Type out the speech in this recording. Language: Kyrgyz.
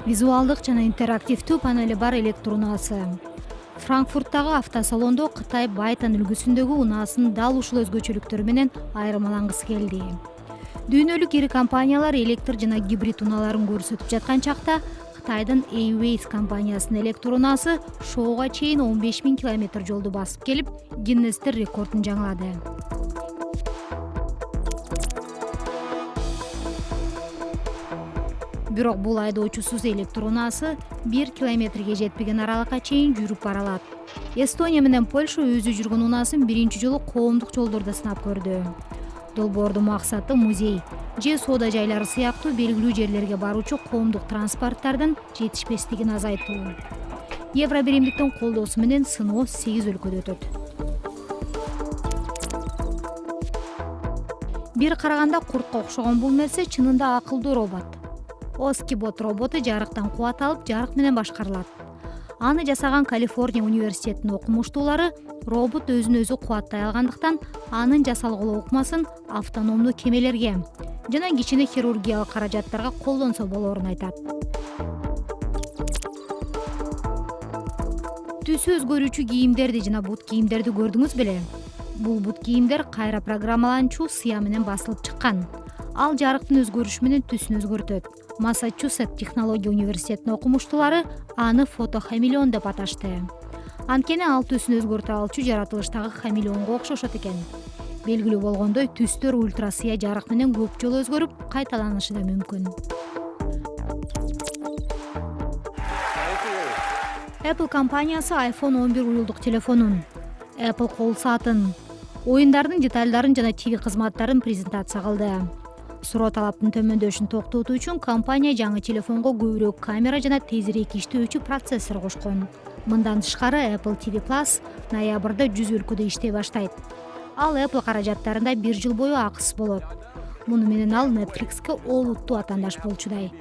Визуалдык жана интерактивдүү панели бар электр унаасы. Франкфурттагы автосалондо Кытай Байтан үлгүсүндөгү унаасынын дал ушул өзгөчөлүктөрү менен айырмалангысы келди. Дүйнөлүк ири компаниялар электр жана гибрид унааларын көрсөтүп жаткан чакта Кытайдын Airways компаниясынын электр унаасы шоуга чейин 15 000 километр жолду басып келип, Гиннестер рекордун жаңылады. Бирок бул айдоочусуз электр унаасы 1 километрге жетпеген аралыкка чейин жүрүп бара алат. Эстония менен Польша өзү жүргөн унаасын биринчи жолу коомдук жолдордо сынап көрдү. Долбоордун максаты музей же соода жайлары сыяктуу белгилүү жерлерге баруучу коомдук транспорттардын жетишпестигин азайтуу. Евро биримдиктин колдоосу менен сыноо 8 өлкөдө өтөт. Бир караганда куртка окшогон бул нерсе чынында акылдуу робот. Oskibot роботу жарыктан кубат алып, жарык менен башкарылат. Аны жасаган Калифорния университетинин окумуштуулары робот өзүн өзү кубаттай алгандыктан анын жасалгылоо ыкмасын автономдуу кемелерге жана кичине хирургиялык каражаттарга колдонсо болоорун айтат. Түсү өзгөрүүчү кийимдерди жана бут кийимдерди көрдүңүз беле? Бул бут кийимдер кайра программаланчу сыя менен басылып чыккан. Ал жарыктын өзгөрүшү менен түсүн өзгөртөт. Массачусетс технология университетинин окумуштуулары аны фотохамелеон деп аташты. Анткени ал түсүн өзгөртө алчу жаратылыштагы хамелеонго окшошот экен. Белгилүү болгондой, түстөр ультрасыя жарык менен көп жолу өзгөрүп, кайталанышы да мүмкүн. Apple компаниясы iPhone 11 уюлдук телефонун, Apple кол саатын, оюндардын деталдарын жана TV кызматтарын презентация кылды. Суроо талаптын төмөндөшүн токтотуу үчүн компания жаңы телефонго көбүрөөк камера жана тезирээк иштөөчү процессор кошкон. Мындан тышкары Apple TV Plus ноябрда 100 өлкөдө иштей баштайт. Ал Apple каражаттарында 1 жыл бою акысыз болот. Муну менен ал Netflix'ке олуттуу атаандаш болчудай.